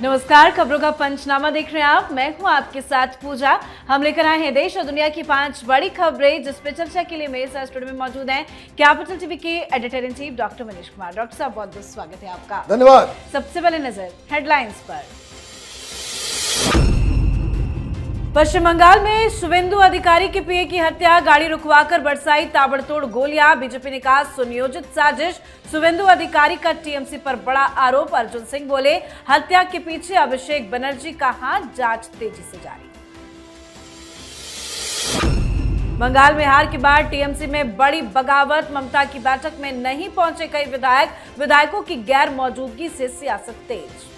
नमस्कार, खबरों का पंचनामा देख रहे हैं आप। मैं हूं आपके साथ पूजा। हम लेकर आए हैं देश और दुनिया की 5 बड़ी खबरें, जिस पे चर्चा के लिए मेरे साथ स्टूडियो में मौजूद हैं कैपिटल टीवी के editor in chief doctor Manish Kumar. Doctor साहब, बहुत बहुत स्वागत है आपका। धन्यवाद। सबसे पहले नजर हेडलाइंस पर। पश्चिम बंगाल में शुवेंदु अधिकारी के पीए की हत्या, गाड़ी रुकवाकर बरसाई ताबड़तोड़ गोलियां। बीजेपी ने कहा सुनियोजित साजिश। शुवेंदु अधिकारी का टीएमसी पर बड़ा आरोप। अर्जुन सिंह बोले हत्या के पीछे अभिषेक बनर्जी का हाथ, जांच तेजी से जारी। बंगाल में हार के बाद टीएमसी में बड़ी बगावत। ममता की बैठक में नहीं पहुंचे कई विधायकों की गैर मौजूदगी से सियासत तेज।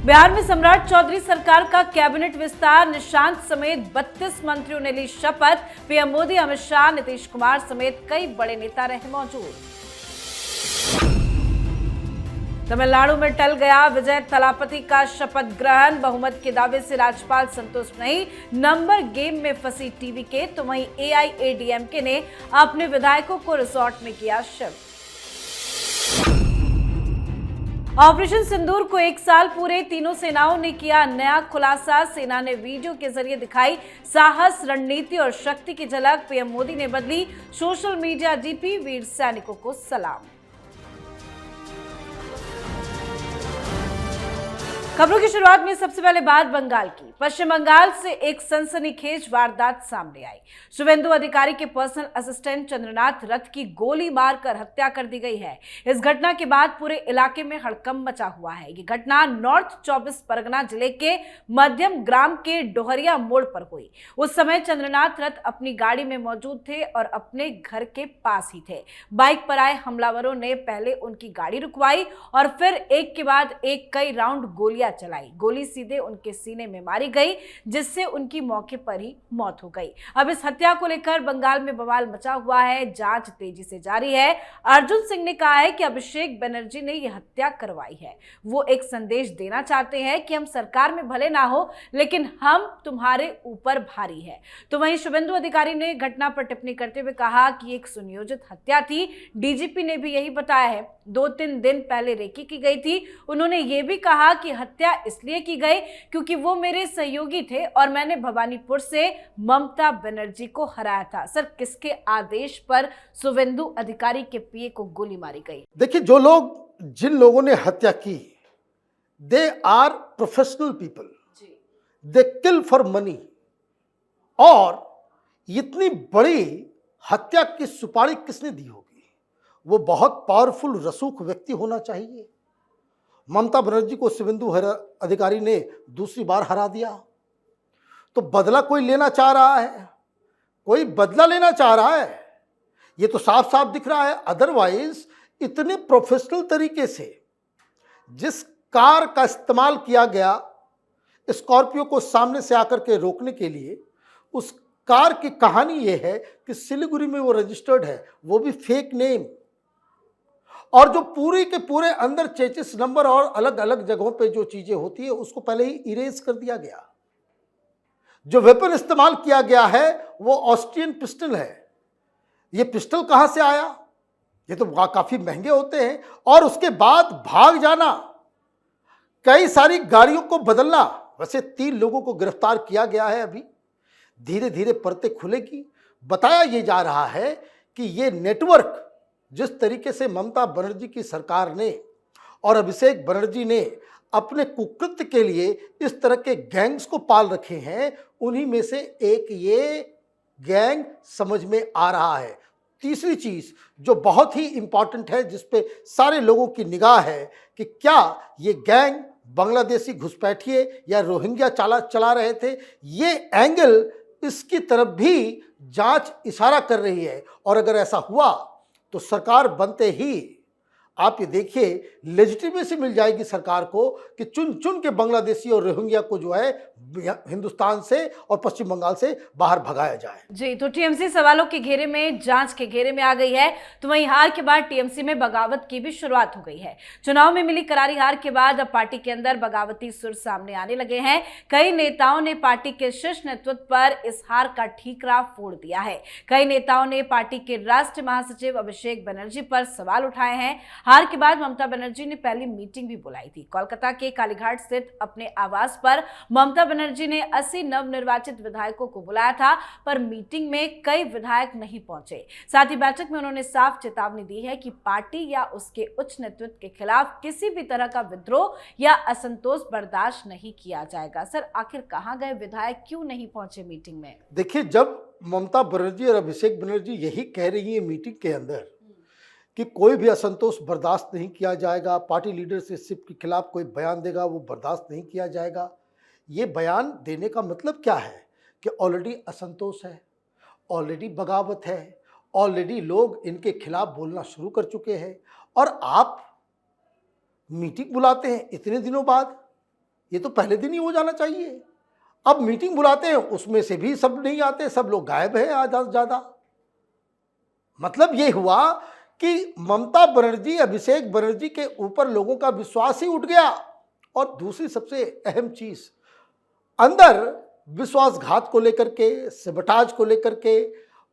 बिहार में सम्राट चौधरी सरकार का कैबिनेट विस्तार। निशांत समेत 32 मंत्रियों ने ली शपथ। पीएम मोदी, अमित शाह, नीतीश कुमार समेत कई बड़े नेता रहे मौजूद। तमिलनाडु में टल गया विजय थलापति का शपथ ग्रहण। बहुमत के दावे से राज्यपाल संतुष्ट नहीं। नंबर गेम में फंसी टीवीके, तो वहीं एआईएडीएमके ने अपने विधायकों को रिसोर्ट में किया शिफ्ट। ऑपरेशन सिंदूर को 1 साल पूरे, तीनों सेनाओं ने किया नया खुलासा। सेना ने वीडियो के जरिए दिखाई साहस, रणनीति और शक्ति की झलक। पीएम मोदी ने बदली सोशल मीडिया डीपी, वीर सैनिकों को सलाम। खबरों की शुरुआत में सबसे पहले बात बंगाल की। पश्चिम बंगाल से एक सनसनीखेज वारदात सामने आई। शुवेंदु अधिकारी के पर्सनल असिस्टेंट चंद्रनाथ रथ की गोली मारकर हत्या कर दी गई है। इस घटना के बाद पूरे इलाके में हड़कंप मचा हुआ है। ये घटना नॉर्थ 24 परगना जिले के मध्यम ग्राम के डोहरिया मोड़ पर हुई। उस समय चंद्रनाथ रथ अपनी गाड़ी में मौजूद थे और अपने घर के पास ही थे। बाइक पर आए हमलावरों ने पहले उनकी गाड़ी रुकवाई और फिर एक के बाद एक कई राउंड गोलियां चलाई। गोली सीधे उनके सीने में मारी गई, जिससे उनकी मौके पर ही मौत हो गई। अब इस हत्या को लेकर बंगाल में बवाल मचा हुआ है। जांच तेजी से जारी है। अर्जुन सिंह ने कहा है कि अभिषेक बनर्जी ने यह हत्या करवाई है। वो एक संदेश देना चाहते हैं कि हम सरकार में भले ना हो, लेकिन हम तुम्हारे ऊपर भारी है। तो वहीं शुवेंदु अधिकारी ने घटना पर टिप्पणी करते हुए कहा कि एक सुनियोजित हत्या थी। डीजीपी ने भी यही बताया है। 2-3 दिन पहले रेकी की गई थी। उन्होंने ये भी कहा कि हत्या इसलिए की गई क्योंकि वो मेरे सहयोगी थे और मैंने भवानीपुर से ममता बनर्जी को हराया था। सर, किसके आदेश पर शुवेंदु अधिकारी के पीए को गोली मारी गई? देखिए, जिन लोगों ने हत्या की, they are professional people. They kill for money. और इतनी बड़ी हत्या की सुपारी किसने दी होगी? वो बहुत पावरफुल रसूख व्यक्ति होना चाहिए। ममता बनर्जी को शुवेंदु अधिकारी ने दूसरी बार हरा दिया, तो बदला कोई लेना चाह रहा है, कोई बदला लेना चाह रहा है। ये तो साफ साफ दिख रहा है। अदरवाइज इतने प्रोफेशनल तरीके से जिस कार का इस्तेमाल किया गया स्कॉर्पियो को सामने से आकर के रोकने के लिए, उस कार की कहानी ये है कि सिलीगुड़ी में वो रजिस्टर्ड है, वो भी फेक नेम। और जो पूरे के पूरे अंदर चेचिस नंबर और अलग अलग जगहों पे जो चीजें होती है, उसको पहले ही इरेज कर दिया गया। जो वेपन इस्तेमाल किया गया है वो ऑस्ट्रियन पिस्टल है। ये पिस्टल कहां से आया? ये तो काफी महंगे होते हैं। और उसके बाद भाग जाना, कई सारी गाड़ियों को बदलना। वैसे 3 लोगों को गिरफ्तार किया गया है। अभी धीरे धीरे परतें खुलेगी। बताया ये जा रहा है कि ये नेटवर्क, जिस तरीके से ममता बनर्जी की सरकार ने और अभिषेक बनर्जी ने अपने कुकृत्य के लिए इस तरह के गैंग्स को पाल रखे हैं, उन्हीं में से एक ये गैंग समझ में आ रहा है। तीसरी चीज जो बहुत ही इंपॉर्टेंट है, जिस पे सारे लोगों की निगाह है कि क्या ये गैंग बांग्लादेशी घुसपैठिए या रोहिंग्या चला रहे थे, ये एंगल इसकी तरफ भी जांच इशारा कर रही है। और अगर ऐसा हुआ तो सरकार बनते ही आप ये देखिए लेजिटिमेसी मिल जाएगी सरकार को कि चुन चुन के बांग्लादेशी और रोहिंग्या को जो है हिंदुस्तान से और पश्चिम बंगाल से बाहर भगाया जाए। जी, तो टीएमसी सवालों के घेरे में, जांच के घेरे में आ गई है। तो वहीं हार के बाद टीएमसी में बगावत की भी शुरुआत हो गई है। चुनाव में मिली करारी हार के बाद अब पार्टी के अंदर बगावती सुर सामने आने लगे हैं। कई नेताओं ने पार्टी के शीर्ष नेतृत्व पर इस हार का ठीकरा फोड़ दिया है। कई नेताओं ने पार्टी के राष्ट्रीय महासचिव अभिषेक बनर्जी पर सवाल उठाए हैं। हार के बाद ममता बनर्जी ने पहली मीटिंग भी बुलाई थी। कोलकाता के कालीघाट स्थित अपने आवास पर ममता बनर्जी ने 80 नवनिर्वाचित विधायकों को बुलाया था, पर मीटिंग में कई विधायक नहीं पहुंचे। साथ ही बैठक में उन्होंने साफ चेतावनी दी है कि पार्टी या उसके उच्च नेतृत्व के खिलाफ किसी भी तरह का विद्रोह या असंतोष बर्दाश्त नहीं किया जाएगा। सर, आखिर कहां गए विधायक, क्यों नहीं पहुंचे मीटिंग में? देखिए, जब ममता बनर्जी और अभिषेक बनर्जी यही कह रही है मीटिंग के अंदर कि कोई भी असंतोष बर्दाश्त नहीं किया जाएगा, पार्टी लीडरशिप के खिलाफ कोई बयान देगा वो बर्दाश्त नहीं किया जाएगा, ये बयान देने का मतलब क्या है कि ऑलरेडी असंतोष है, ऑलरेडी बगावत है, ऑलरेडी लोग इनके खिलाफ बोलना शुरू कर चुके हैं और आप मीटिंग बुलाते हैं इतने दिनों बाद। ये तो पहले दिन ही हो जाना चाहिए। अब मीटिंग बुलाते हैं, उसमें से भी सब नहीं आते, सब लोग गायब हैं आधा से ज्यादा। मतलब ये हुआ कि ममता बनर्जी, अभिषेक बनर्जी के ऊपर लोगों का विश्वास ही उठ गया। और दूसरी सबसे अहम चीज, अंदर विश्वासघात को लेकर के, सबटाज को लेकर के,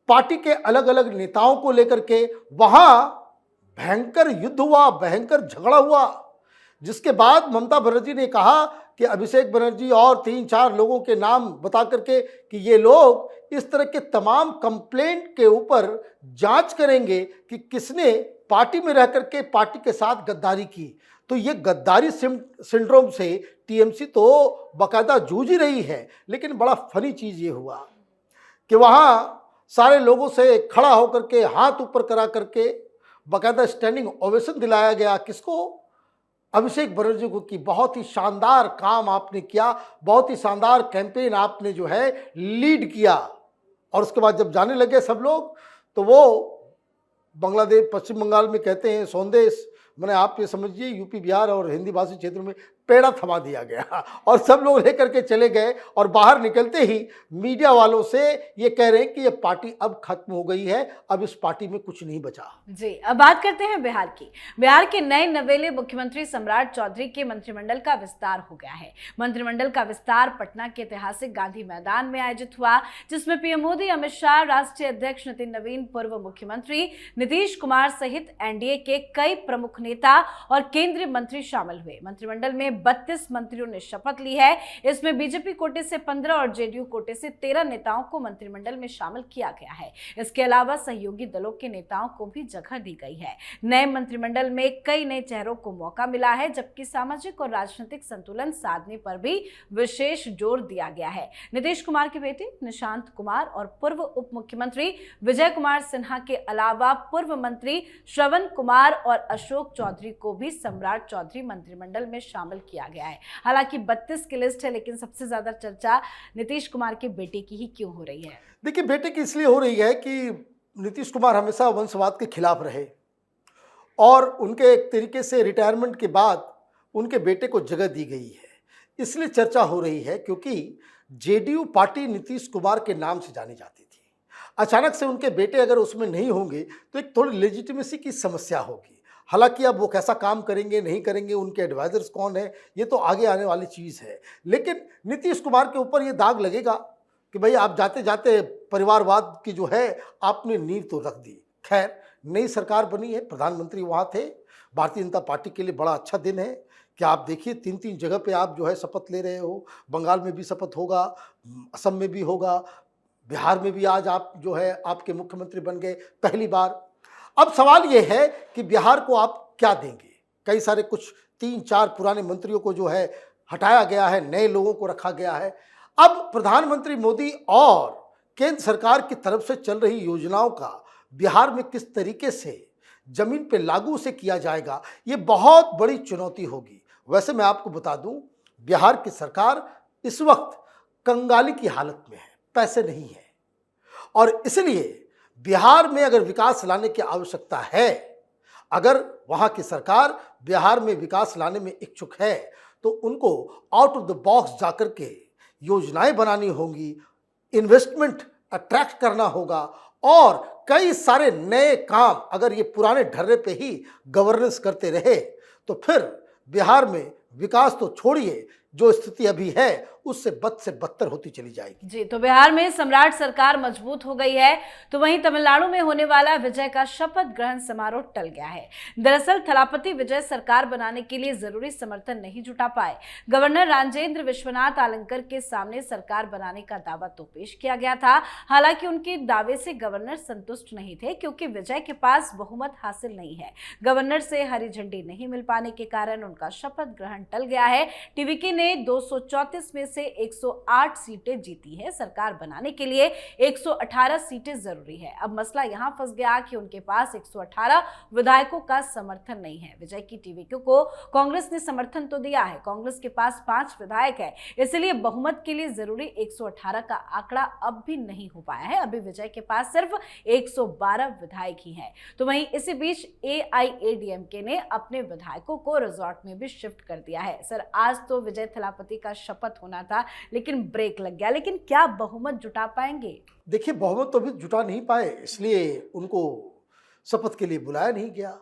पार्टी के अलग अलग नेताओं को लेकर के वहां भयंकर युद्ध हुआ, भयंकर झगड़ा हुआ, जिसके बाद ममता बनर्जी ने कहा कि अभिषेक बनर्जी और 3-4 लोगों के नाम बता करके कि ये लोग इस तरह के तमाम कंप्लेंट के ऊपर जांच करेंगे कि किसने पार्टी में रह करके पार्टी के साथ गद्दारी की। तो ये गद्दारी सिंड्रोम से टीएमसी तो बाकायदा जूझ ही रही है। लेकिन बड़ा फनी चीज़ ये हुआ कि वहाँ सारे लोगों से खड़ा होकर के हाथ ऊपर करा करके बाकायदा स्टैंडिंग ओवेशन दिलाया गया। किसको? अभिषेक बनर्जी को। कि बहुत ही शानदार काम आपने किया, बहुत ही शानदार कैंपेन आपने जो है लीड किया। और उसके बाद जब जाने लगे सब लोग, तो वो बांग्लादेश, पश्चिम बंगाल में कहते हैं सौंदेश, मैंने आप ये समझिए यूपी बिहार और हिंदी भाषी क्षेत्र में पेड़ा थमा दिया गया और सब लोग लेकर के चले गए। और बाहर निकलते ही मीडिया वालों से ये कह रहे हैं कि ये पार्टी अब खत्म हो गई है, अब इस पार्टी में कुछ नहीं बचा। जी, अब बात करते हैं बिहार की। बिहार के नए नवेले मुख्यमंत्री सम्राट चौधरी के मंत्रिमंडल का विस्तार हो गया है। मंत्रिमंडल का विस्तार पटना के ऐतिहासिक गांधी मैदान में आयोजित हुआ, जिसमें पीएम मोदी, अमित शाह, राष्ट्रीय अध्यक्ष नितिन नवीन, पूर्व मुख्यमंत्री नीतीश कुमार सहित एनडीए के कई प्रमुख नेता और केंद्रीय मंत्री शामिल हुए। मंत्रिमंडल में 32 मंत्रियों ने शपथ ली है। इसमें बीजेपी कोटे से 15 और जेडीयू कोटे से 13 नेताओं को मंत्रिमंडल में शामिल किया गया है। इसके अलावा सहयोगी दलों के नेताओं को भी जगह दी गई है। नए मंत्रिमंडल में कई नए चेहरों को मौका मिला है, जबकि सामाजिक और राजनीतिक संतुलन साधने पर भी विशेष जोर दिया गया है। नीतीश कुमार के बेटे निशांत कुमार और पूर्व उप मुख्यमंत्री विजय कुमार सिन्हा के अलावा पूर्व मंत्री श्रवण कुमार और अशोक चौधरी को भी सम्राट चौधरी मंत्रिमंडल में शामिल किया गया है। हालांकि 32 की लिस्ट है, लेकिन सबसे ज्यादा चर्चा नीतीश कुमार के बेटे की ही क्यों हो रही है? देखिए, बेटे की इसलिए हो रही है कि नीतीश कुमार हमेशा वंशवाद के खिलाफ रहे और उनके एक तरीके से रिटायरमेंट के बाद उनके बेटे को जगह दी गई है, इसलिए चर्चा हो रही है। क्योंकि जेडीयू पार्टी नीतीश कुमार के नाम से जानी जाती थी, अचानक से उनके बेटे अगर उसमें नहीं होंगे तो एक थोड़ी लेजिटिमेसी की समस्या होगी। हालांकि अब वो कैसा काम करेंगे नहीं करेंगे, उनके एडवाइजर्स कौन है, ये तो आगे आने वाली चीज़ है। लेकिन नीतीश कुमार के ऊपर ये दाग लगेगा कि भाई आप जाते जाते परिवारवाद की जो है आपने नींव तो रख दी। खैर, नई सरकार बनी है, प्रधानमंत्री वहाँ थे। भारतीय जनता पार्टी के लिए बड़ा अच्छा दिन है कि आप देखिए 3-3 जगह पे आप जो है शपथ ले रहे हो। बंगाल में भी शपथ होगा, असम में भी होगा, बिहार में भी आज आप जो है आपके मुख्यमंत्री बन गए पहली बार। अब सवाल ये है कि बिहार को आप क्या देंगे? कई सारे कुछ 3-4 पुराने मंत्रियों को जो है हटाया गया है, नए लोगों को रखा गया है। अब प्रधानमंत्री मोदी और केंद्र सरकार की तरफ से चल रही योजनाओं का बिहार में किस तरीके से जमीन पे लागू से किया जाएगा, ये बहुत बड़ी चुनौती होगी। वैसे मैं आपको बता दूं, बिहार की सरकार इस वक्त कंगाली की हालत में है, पैसे नहीं है और इसलिए बिहार में अगर विकास लाने की आवश्यकता है, अगर वहाँ की सरकार बिहार में विकास लाने में इच्छुक है, तो उनको आउट ऑफ द बॉक्स जाकर के योजनाएं बनानी होंगी, इन्वेस्टमेंट अट्रैक्ट करना होगा और कई सारे नए काम अगर ये पुराने ढर्रे पे ही गवर्नेंस करते रहे तो फिर बिहार में विकास तो छोड़िए, जो स्थिति अभी है उससे बद से बदतर होती चली जाएगी। जी, तो बिहार में सम्राट सरकार मजबूत हो गई है, तो वहीं तमिलनाडु में होने वाला विजय का शपथ ग्रहण समारोह टल गया है। दरअसल थलापति विजय सरकार बनाने के लिए जरूरी समर्थन नहीं जुटा पाए। गवर्नर राजेंद्र विश्वनाथ आलंकर के सामने सरकार बनाने का दावा तो पेश किया गया था, हालांकि उनके दावे से गवर्नर संतुष्ट नहीं थे, क्योंकि विजय के पास बहुमत हासिल नहीं है। गवर्नर से हरी झंडी नहीं मिल पाने के कारण उनका शपथ ग्रहण टल गया है। टीवीके ने 234 में से 108 सीटें जीती है। सरकार बनाने के लिए 118 सीटें जरूरी है। अब मसला यहां फंस गया कि उनके पास 118 विधायकों का समर्थन नहीं है। विजय की टीवीके को कांग्रेस ने समर्थन तो दिया है, कांग्रेस के पास 5 विधायक है, इसलिए बहुमत के लिए जरूरी 118 का आंकड़ा अब भी नहीं हो पाया है। अभी विजय के पास सिर्फ 112 विधायक ही हैं। तो वहीं इसी बीच AIADMK ने अपने विधायकों को रिजॉर्ट में भी शिफ्ट कर दिया है। सर, आज तो विजय थलापति का शपथ होना था, लेकिन ब्रेक लग गया। लेकिन क्या बहुमत जुटा पाएंगे? देखिए, बहुमत तो अभी जुटा नहीं पाए, इसलिए उनको शपथ के लिए बुलाया नहीं गया।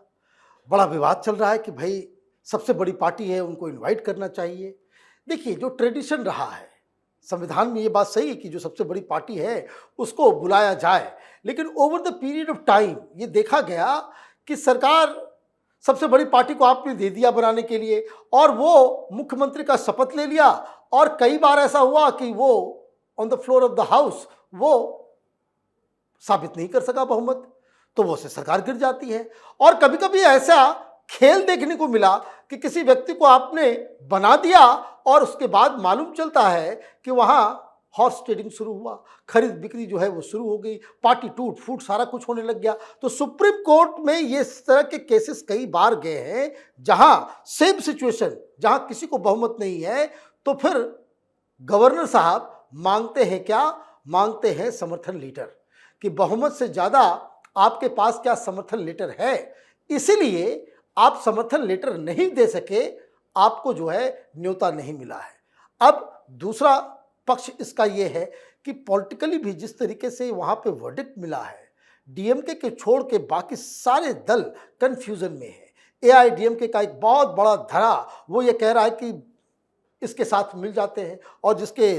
बड़ा विवाद चल रहा है कि भाई सबसे बड़ी पार्टी है, उनको इनवाइट करना चाहिए। देखिए, जो ट्रेडिशन रहा है संविधान में, ये बात सही है कि जो सबसे बड़ी पार्टी है उसको बुलाया जाए, लेकिन over the period of time ये देखा गया कि सरकार सबसे बड़ी पार्टी को आपने दे दिया बनाने के लिए, और वो मुख्यमंत्री का शपथ ले लिया, और कई बार ऐसा हुआ कि वो on the floor of the house वो साबित नहीं कर सका बहुमत, तो वो से सरकार गिर जाती है। और कभी कभी ऐसा खेल देखने को मिला कि किसी व्यक्ति को आपने बना दिया और उसके बाद मालूम चलता है कि वहां हॉर्स ट्रेडिंग शुरू हुआ, खरीद बिक्री जो है वो शुरू हो गई, पार्टी टूट फूट सारा कुछ होने लग गया। तो सुप्रीम कोर्ट में ये इस तरह के केसेस कई बार गए हैं, जहां सेम सिचुएशन, जहां किसी को बहुमत नहीं है, तो फिर गवर्नर साहब मांगते हैं क्या? मांगते हैं समर्थन लेटर, कि बहुमत से ज़्यादा आपके पास क्या समर्थन लेटर है, इसीलिए आप समर्थन लेटर नहीं दे सके, आपको जो है न्योता नहीं मिला है। अब दूसरा पक्ष इसका ये है कि पॉलिटिकली भी जिस तरीके से वहाँ पे वर्डिक्ट मिला है, डीएमके के छोड़ के बाकी सारे दल कंफ्यूजन में है। AIADMK का एक बहुत बड़ा धड़ा वो ये कह रहा है कि इसके साथ मिल जाते हैं, और जिसके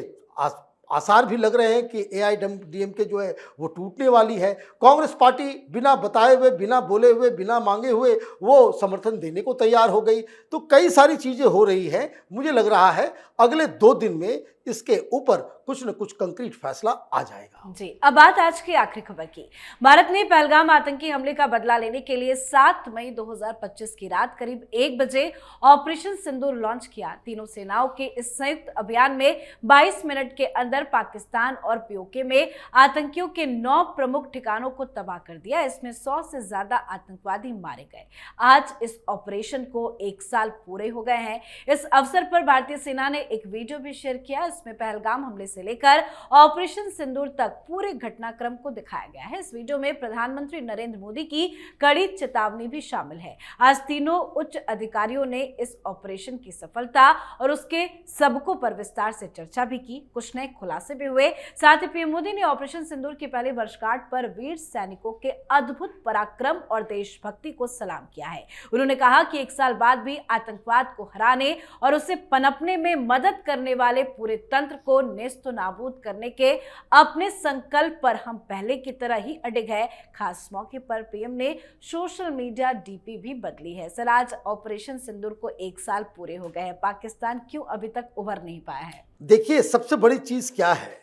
आसार भी लग रहे हैं कि AIADMK जो है वो टूटने वाली है। कांग्रेस पार्टी बिना बताए हुए, बिना बोले हुए, बिना मांगे हुए वो समर्थन देने को तैयार हो गई। तो कई सारी चीज़ें हो रही हैं। मुझे लग रहा है अगले 2 दिन में इसके ऊपर कुछ न कुछ कंक्रीट फैसला आ जाएगा। जी, अब बात आज की आखिरी खबर की। भारत ने पहलगाम आतंकी हमले का बदला लेने के लिए 7 मई 2025 की रात करीब 1 बजे ऑपरेशन सिंदूर लॉन्च किया। तीनों सेनाओं के इस संयुक्त अभियान में 22 मिनट के अंदर पाकिस्तान और POK में आतंकियों के 9 प्रमुख ठिकानों को तबाह कर दिया। इसमें 100 से ज्यादा आतंकवादी मारे गए। आज इस ऑपरेशन को 1 साल पूरे हो गए हैं। इस अवसर पर भारतीय सेना ने एक वीडियो भी शेयर किया। इसमें पहलगाम हमले से लेकर ऑपरेशन सिंदूर तक पूरे घटनाक्रम को दिखाया गया है। इस वीडियो में प्रधानमंत्री नरेंद्र मोदी की कड़ी चेतावनी भी शामिल है। आज तीनों उच्च अधिकारियों ने इस ऑपरेशन की सफलता और उसके सबकों पर विस्तार से चर्चा भी की। कुछ नए खुलासे भी हुए। साथ ही पीएम मोदी ने ऑपरेशन सिंदूर की पहली वर्षगांठ पर वीर सैनिकों के अद्भुत पराक्रम और देशभक्ति को सलाम किया है। उन्होंने कहा कि 1 साल बाद भी आतंकवाद को हराने और उसे पनपने में मदद करने वाले पूरे तंत्र को नेस्तो नाबूद करने के अपने संकल्प पर हम पहले की तरह ही अडिग है। खास मौके पर पीएम ने सोशल मीडिया डीपी भी बदली है। सर, आज ऑपरेशन सिंदूर को 1 साल पूरे हो गए हैं। पाकिस्तान क्यों अभी तक उभर नहीं पाया है? देखिए, सबसे बड़ी चीज क्या है,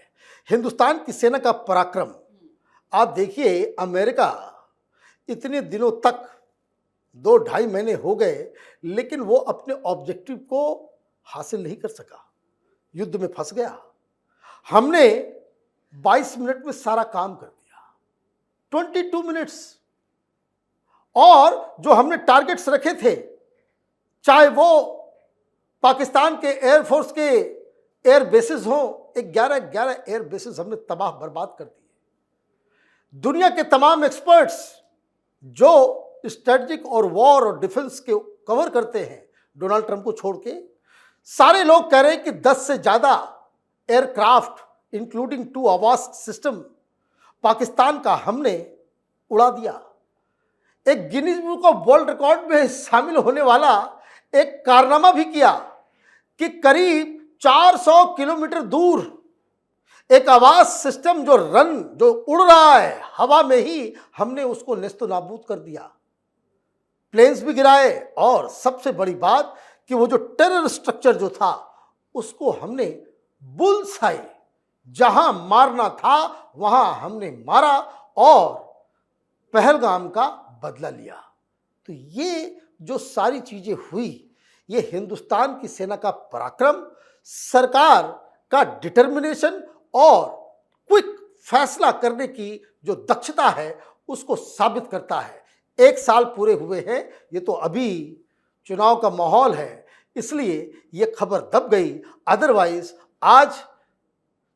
हिंदुस्तान की सेना का पराक्रम। आप देखिए, अमेरिका इतने दिनों तक 2-2.5 महीने हो गए, लेकिन वो अपने ऑब्जेक्टिव को हासिल नहीं कर सका, युद्ध में फंस गया। हमने 22 मिनट में सारा काम कर दिया, 22 मिनट्स। और जो हमने टारगेट्स रखे थे, चाहे वो पाकिस्तान के एयरफोर्स के एयर बेसिस हों, 11 एयर बेसिस हमने तबाह बर्बाद कर दिए। दुनिया के तमाम एक्सपर्ट्स जो स्ट्रेटजिक और वॉर और डिफेंस के कवर करते हैं, डोनाल्ड ट्रंप को छोड़ के, सारे लोग कह रहे हैं कि 10 से ज़्यादा एयरक्राफ्ट इंक्लूडिंग 2 आवास सिस्टम पाकिस्तान का हमने उड़ा दिया। एक Guinness book of world record में शामिल होने वाला एक कारनामा भी किया कि करीब 400 किलोमीटर दूर एक आवाज सिस्टम जो उड़ रहा है हवा में ही, हमने उसको नेस्तो नाबूद कर दिया, प्लेन्स भी गिराए, और सबसे बड़ी बात कि वो जो टेरर स्ट्रक्चर जो था उसको हमने बुल्सआई, जहां मारना था वहां हमने मारा और पहलगाम का बदला लिया। तो ये जो सारी चीजें हुई, ये हिंदुस्तान की सेना का पराक्रम, सरकार का डिटर्मिनेशन और क्विक फैसला करने की जो दक्षता है उसको साबित करता है। 1 साल पूरे हुए हैं, ये तो अभी चुनाव का माहौल है, इसलिए ये खबर दब गई। अदरवाइज आज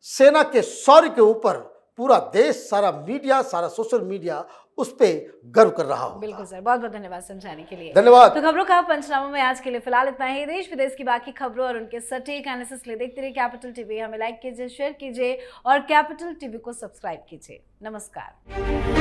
सेना के शौर्य के ऊपर पूरा देश, सारा मीडिया, सारा सोशल मीडिया उस पे गर्व कर रहा होगा। बिल्कुल सर, बहुत बहुत धन्यवाद समझाने के लिए। धन्यवाद। तो खबरों का पंचनामा में आज के लिए फिलहाल इतना ही। देश विदेश की बाकी खबरों और उनके सटीक एनालिसिस लिए देखते रहिए कैपिटल टीवी। हमें लाइक कीजिए, शेयर कीजिए और कैपिटल टीवी को सब्सक्राइब कीजिए। नमस्कार।